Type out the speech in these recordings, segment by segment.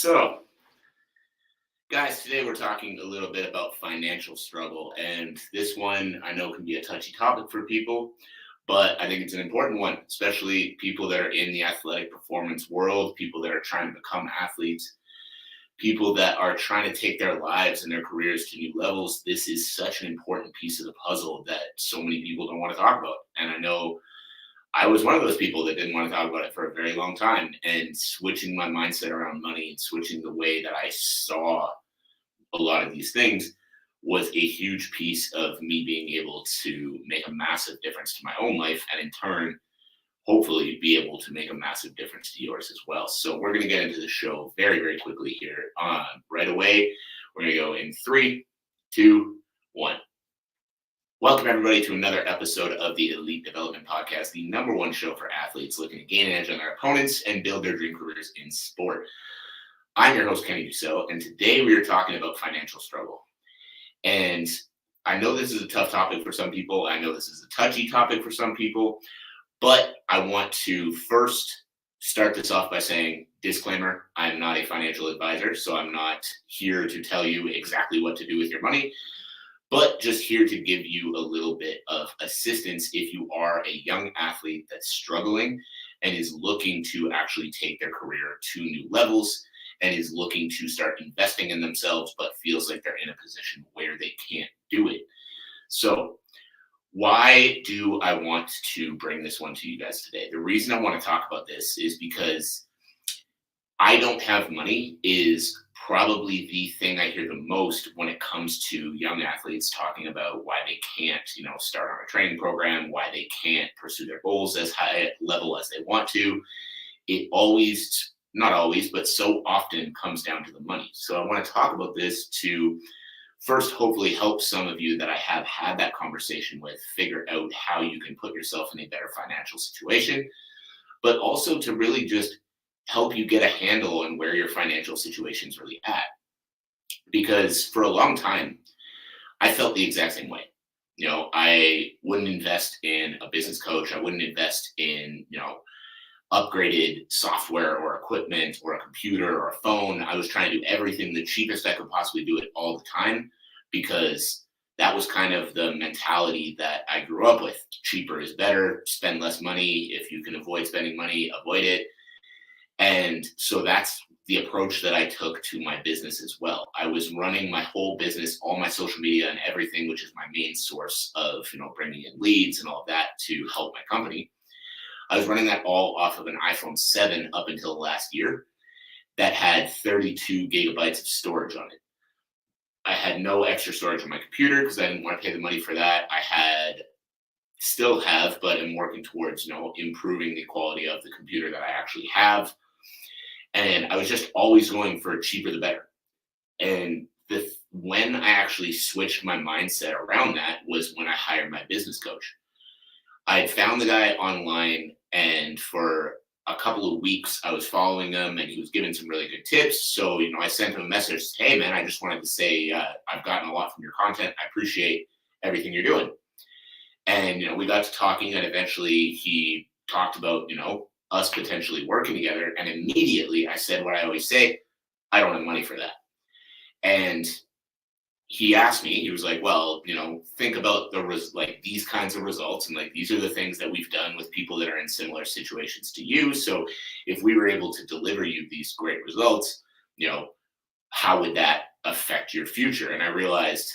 So, guys, today we're talking a little bit about financial struggle. And this one I know can be a touchy topic for people, but I think it's an important one, especially people that are in the athletic performance world, people that are trying to become athletes, people that are trying to take their lives and their careers to new levels. This is such an important piece of the puzzle that so many people don't want to talk about. And I know I was one of those people that didn't want to talk about it for a very long time. And switching my mindset around money and switching the way that I saw a lot of these things was a huge piece of me being able to make a massive difference to my own life and in turn hopefully be able to make a massive difference to yours as well. So we're going to get into the show very, very quickly here. Right away, we're going to go in 3, 2, 1. Welcome, everybody, to another episode of the Elite Development Podcast, the number one show for athletes looking to gain an edge on their opponents and build their dream careers in sport. I'm your host, Kenny Dusseault, and today we are talking about financial struggle. And I know this is a tough topic for some people. I know this is a touchy topic for some people, but I want to first start this off by saying, disclaimer, I'm not a financial advisor, so I'm not here to tell you exactly what to do with your money, but just here to give you a little bit of assistance if you are a young athlete that's struggling and is looking to actually take their career to new levels and is looking to start investing in themselves, but feels like they're in a position where they can't do it. So why do I want to bring this one to you guys today? The reason I want to talk about this is because I don't have money is probably the thing I hear the most when it comes to young athletes talking about why they can't, start on a training program, why they can't pursue their goals as high a level as they want to. It always, not always, but so often comes down to the money. So I want to talk about this to first hopefully help some of you that I have had that conversation with figure out how you can put yourself in a better financial situation, but also to really just help you get a handle on where your financial situation is really at. Because for a long time, I felt the exact same way. I wouldn't invest in a business coach. I wouldn't invest in, upgraded software or equipment or a computer or a phone. I was trying to do everything the cheapest I could possibly do it all the time because that was kind of the mentality that I grew up with. Cheaper is better, spend less money. If you can avoid spending money, avoid it. And so that's the approach that I took to my business as well. I was running my whole business, all my social media and everything, which is my main source of, bringing in leads and all of that to help my company. I was running that all off of an iPhone 7 up until last year that had 32 gigabytes of storage on it. I had no extra storage on my computer because I didn't want to pay the money for that. Still have, but I'm working towards, improving the quality of the computer that I actually have. And I was just always going for cheaper the better. And when I actually switched my mindset around that was when I hired my business coach. I had found the guy online, and for a couple of weeks, I was following him, and he was giving some really good tips. So, I sent him a message, hey, man, I just wanted to say I've gotten a lot from your content. I appreciate everything you're doing. And, we got to talking, and eventually he talked about, us potentially working together. And immediately I said what I always say, I don't have money for that. And he asked me, he was like, well, think about these kinds of results. And these are the things that we've done with people that are in similar situations to you. So if we were able to deliver you these great results, how would that affect your future? And I realized,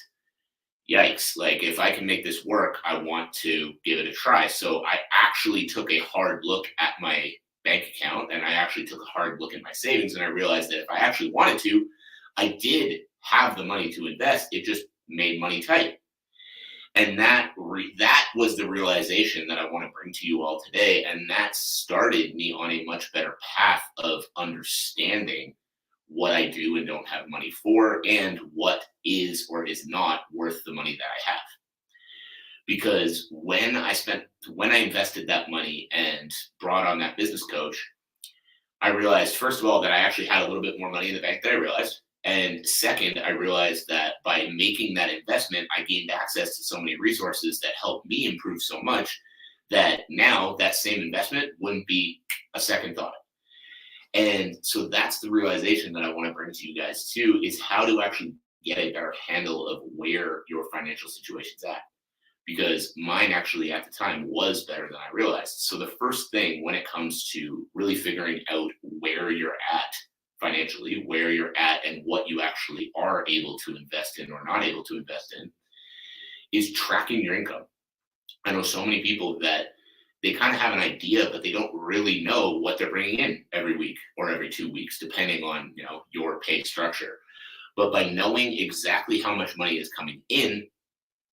yikes, if I can make this work, I want to give it a try. So I actually took a hard look at my bank account and I actually took a hard look at my savings. And I realized that if I actually wanted to, I did have the money to invest. It just made money tight. And that was the realization that I want to bring to you all today. And that started me on a much better path of understanding what I do and don't have money for and what is or is not worth the money that I have. Because when I invested that money and brought on that business coach, I realized, first of all, that I actually had a little bit more money in the bank than I realized. And second, I realized that by making that investment, I gained access to so many resources that helped me improve so much that now that same investment wouldn't be a second thought. And so that's the realization that I want to bring to you guys too, is how to actually get a better handle of where your financial situation's at. Because mine actually at the time was better than I realized. So the first thing when it comes to really figuring out where you're at financially, where you're at and what you actually are able to invest in or not able to invest in, is tracking your income. I know so many people that they kind of have an idea, but they don't really know what they're bringing in every week or every 2 weeks, depending on your pay structure. But by knowing exactly how much money is coming in,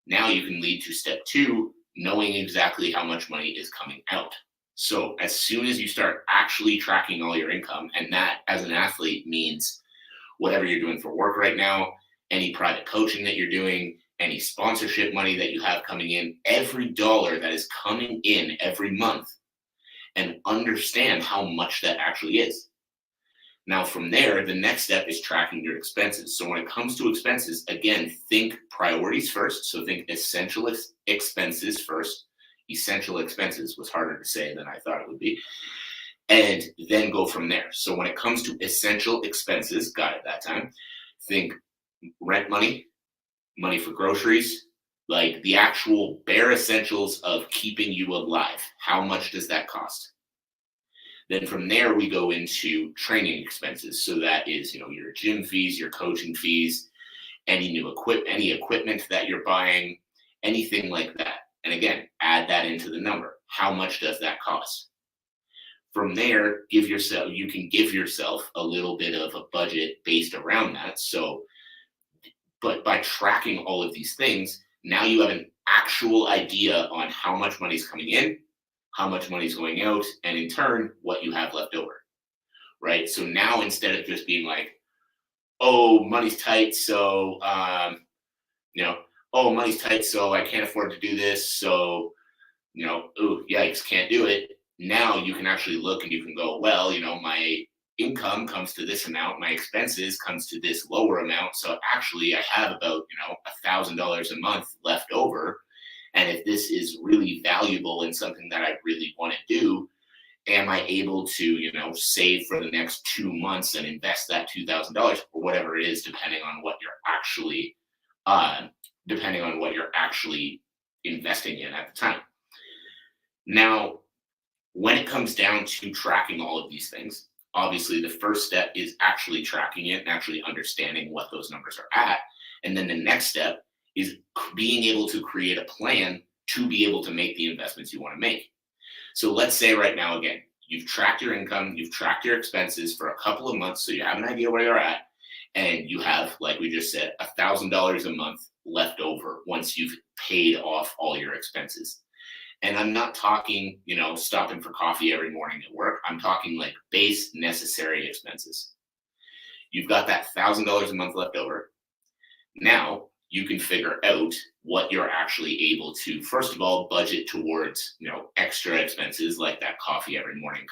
now you can lead to step two, knowing exactly how much money is coming out. So as soon as you start actually tracking all your income, and that as an athlete means whatever you're doing for work right now, any private coaching that you're doing, any sponsorship money that you have coming in, every dollar that is coming in every month, and understand how much that actually is. Now, from there, the next step is tracking your expenses. So when it comes to expenses, again, think priorities first. So think essential expenses first. Essential expenses was harder to say than I thought it would be. And then go from there. So when it comes to essential expenses, got it that time, think rent money, money for groceries, like the actual bare essentials of keeping you alive. How much does that cost? Then from there, we go into training expenses. So that is, your gym fees, your coaching fees, any any equipment that you're buying, anything like that. And again, add that into the number. How much does that cost? From there, you can give yourself a little bit of a budget based around that. So, but by tracking all of these things, now you have an actual idea on how much money is coming in, how much money is going out, and in turn, what you have left over, right? So now instead of just being like, oh, money's tight, so, oh, money's tight, so I can't afford to do this, so, oh, yikes, can't do it. Now you can actually look and you can go, well, my income comes to this amount, my expenses comes to this lower amount, so actually I have about, $1,000 a month left over. And if this is really valuable and something that I really want to do, am I able to, save for the next 2 months and invest that $2,000 or whatever it is, depending on what you're actually investing in at the time. Now, when it comes down to tracking all of these things, obviously the first step is actually tracking it and actually understanding what those numbers are at. And then the next step is being able to create a plan to be able to make the investments you want to make. So let's say right now, again, you've tracked your income, you've tracked your expenses for a couple of months, so you have an idea where you're at, and you have, like we just said, $1,000 a month left over once you've paid off all your expenses. And I'm not talking, stopping for coffee every morning at work. I'm talking like base necessary expenses. You've got that $1,000 a month left over. Now you can figure out what you're actually able to, first of all, budget towards, extra expenses like that coffee every morning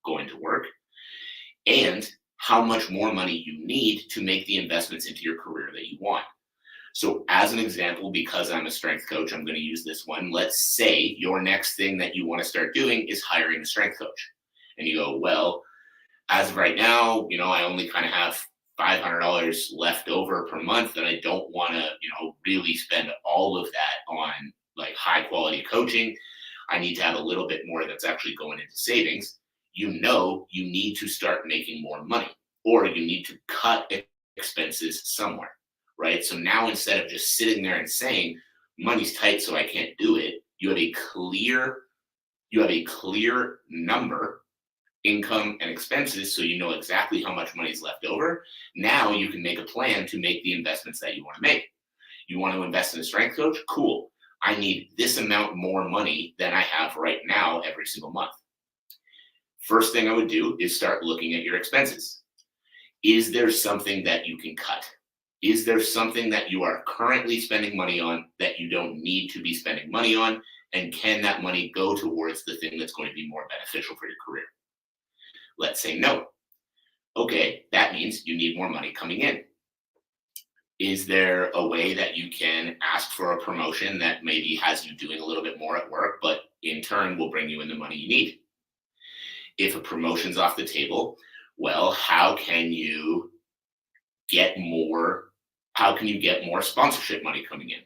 going to work, and how much more money you need to make the investments into your career that you want. So as an example, because I'm a strength coach, I'm going to use this one. Let's say your next thing that you want to start doing is hiring a strength coach. And you go, well, as of right now, I only kind of have $500 left over per month, and I don't want to, really spend all of that on like high quality coaching. I need to have a little bit more that's actually going into savings. You need to start making more money, or you need to cut expenses somewhere, right? So now instead of just sitting there and saying money's tight, so I can't do it, you have a clear number, income and expenses, so you know exactly how much money is left over. Now you can make a plan to make the investments that you want to make. You want to invest in a strength coach? Cool. I need this amount more money than I have right now every single month. First thing I would do is start looking at your expenses. Is there something that you can cut? Is there something that you are currently spending money on that you don't need to be spending money on? And can that money go towards the thing that's going to be more beneficial for your career? Let's say no. Okay, that means you need more money coming in. Is there a way that you can ask for a promotion that maybe has you doing a little bit more at work, but in turn will bring you in the money you need? If a promotion's off the table, Well, get more how can you get more sponsorship money coming in?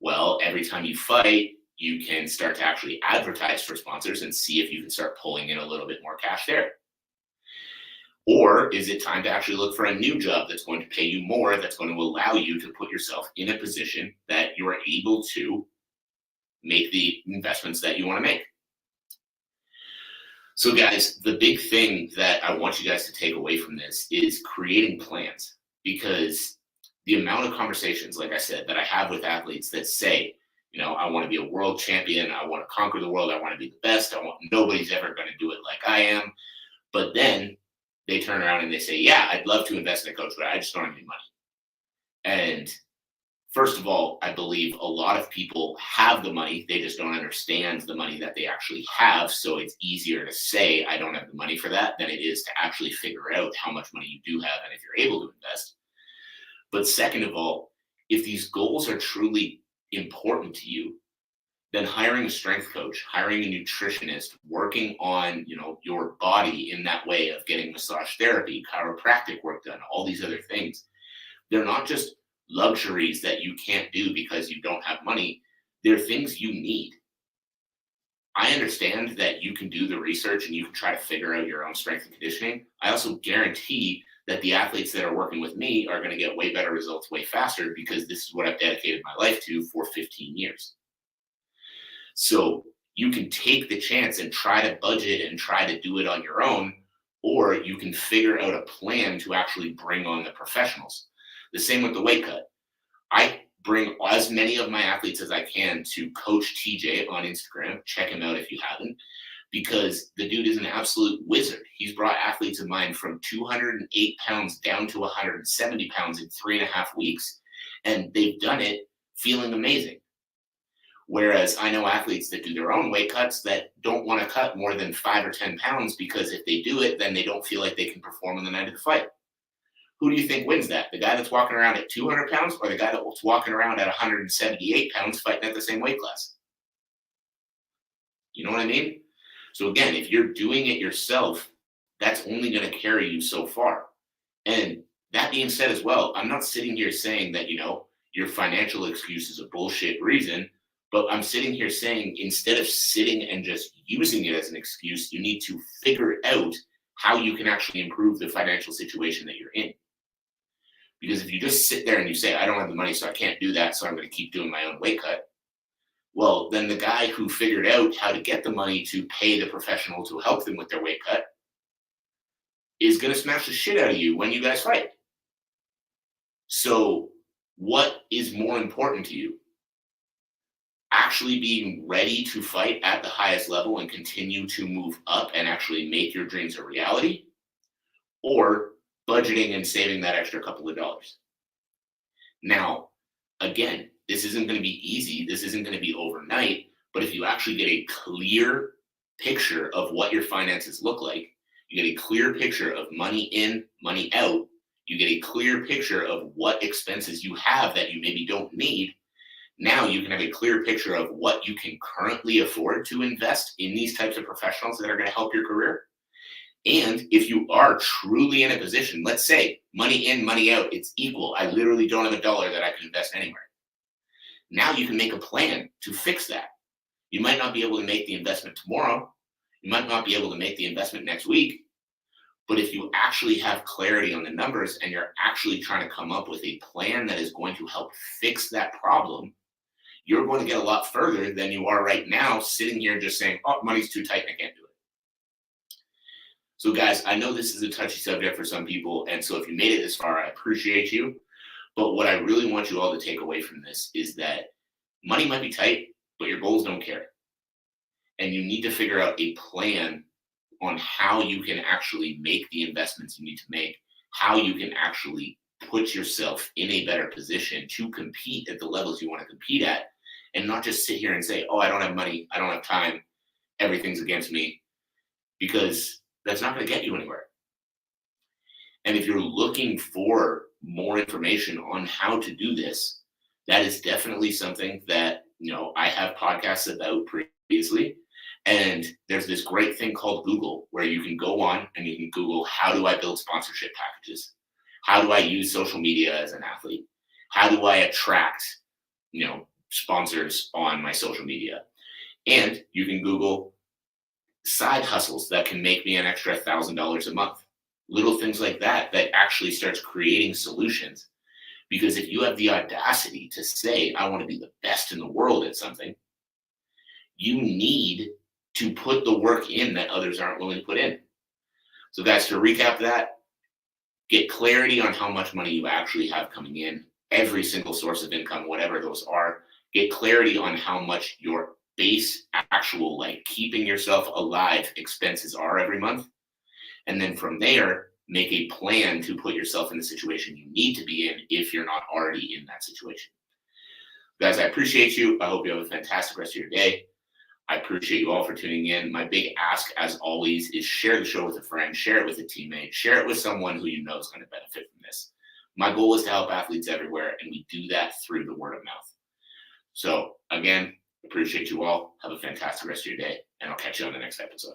Well, every time you fight, you can start to actually advertise for sponsors and see if you can start pulling in a little bit more cash there. Or is it time to actually look for a new job that's going to pay you more, that's going to allow you to put yourself in a position that you're able to make the investments that you want to make? So, guys, the big thing that I want you guys to take away from this is creating plans, because the amount of conversations, like I said, that I have with athletes that say, I want to be a world champion, I want to conquer the world, I want to be the best, nobody's ever going to do it like I am. But then they turn around and they say, yeah, I'd love to invest in a coach, but I just don't have any money. And first of all, I believe a lot of people have the money. They just don't understand the money that they actually have. So it's easier to say, I don't have the money for that, than it is to actually figure out how much money you do have and if you're able to invest. But second of all, if these goals are truly important to you, then hiring a strength coach, hiring a nutritionist, working on, your body in that way of getting massage therapy, chiropractic work done, all these other things, they're not just luxuries that you can't do because you don't have money. They're things you need. I understand that you can do the research and you can try to figure out your own strength and conditioning. I also guarantee that the athletes that are working with me are going to get way better results way faster, because this is what I've dedicated my life to for 15 years. So you can take the chance and try to budget and try to do it on your own, or you can figure out a plan to actually bring on the professionals. The same with the weight cut. I bring as many of my athletes as I can to Coach TJ on Instagram. Check him out if you haven't, because the dude is an absolute wizard. He's brought athletes of mine from 208 pounds down to 170 pounds in 3.5 weeks, and they've done it feeling amazing. Whereas I know athletes that do their own weight cuts that don't want to cut more than 5 or 10 pounds, because if they do it, then they don't feel like they can perform on the night of the fight. Who do you think wins that? The guy that's walking around at 200 pounds, or the guy that's walking around at 178 pounds fighting at the same weight class? You know what I mean? So again, if you're doing it yourself, that's only going to carry you so far. And that being said as well, I'm not sitting here saying that, your financial excuse is a bullshit reason, but I'm sitting here saying, instead of sitting and just using it as an excuse, you need to figure out how you can actually improve the financial situation that you're in. Because if you just sit there and you say, I don't have the money, so I can't do that, so I'm going to keep doing my own weight cut, well, then the guy who figured out how to get the money to pay the professional to help them with their weight cut is going to smash the shit out of you when you guys fight. So what is more important to you? Actually being ready to fight at the highest level and continue to move up and actually make your dreams a reality, or budgeting and saving that extra couple of dollars? Now, again, this isn't going to be easy. This isn't going to be overnight. But if you actually get a clear picture of what your finances look like, you get a clear picture of money in, money out, you get a clear picture of what expenses you have that you maybe don't need. Now you can have a clear picture of what you can currently afford to invest in these types of professionals that are going to help your career. And if you are truly in a position, let's say money in, money out, it's equal. I literally don't have a dollar that I can invest anywhere. Now you can make a plan to fix that. You might not be able to make the investment tomorrow. You might not be able to make the investment next week. But if you actually have clarity on the numbers and you're actually trying to come up with a plan that is going to help fix that problem, you're going to get a lot further than you are right now sitting here just saying, oh, money's too tight and I can't do it. So guys, I know this is a touchy subject for some people, and so if you made it this far, I appreciate you. But what I really want you all to take away from this is that money might be tight, but your goals don't care. And you need to figure out a plan on how you can actually make the investments you need to make, how you can actually put yourself in a better position to compete at the levels you want to compete at, and not just sit here and say, oh, I don't have money, I don't have time, everything's against me, because that's not going to get you anywhere. And if you're looking for more information on how to do this, that is definitely something that, I have podcasts about previously. And there's this great thing called Google where you can go on and you can Google, how do I build sponsorship packages? How do I use social media as an athlete? How do I attract, sponsors on my social media? And you can Google side hustles that can make me an extra $1,000 a month. Little things like that that actually starts creating solutions. Because if you have the audacity to say, I want to be the best in the world at something, you need to put the work in that others aren't willing to put in. So, guys, to recap that, get clarity on how much money you actually have coming in, every single source of income, whatever those are. Get clarity on how much your base, actual, like keeping yourself alive expenses are every month. And then from there, make a plan to put yourself in the situation you need to be in if you're not already in that situation. Guys, I appreciate you. I hope you have a fantastic rest of your day. I appreciate you all for tuning in. My big ask, as always, is share the show with a friend, share it with a teammate, share it with someone who you know is going to benefit from this. My goal is to help athletes everywhere, and we do that through the word of mouth. So, again, appreciate you all. Have a fantastic rest of your day, and I'll catch you on the next episode.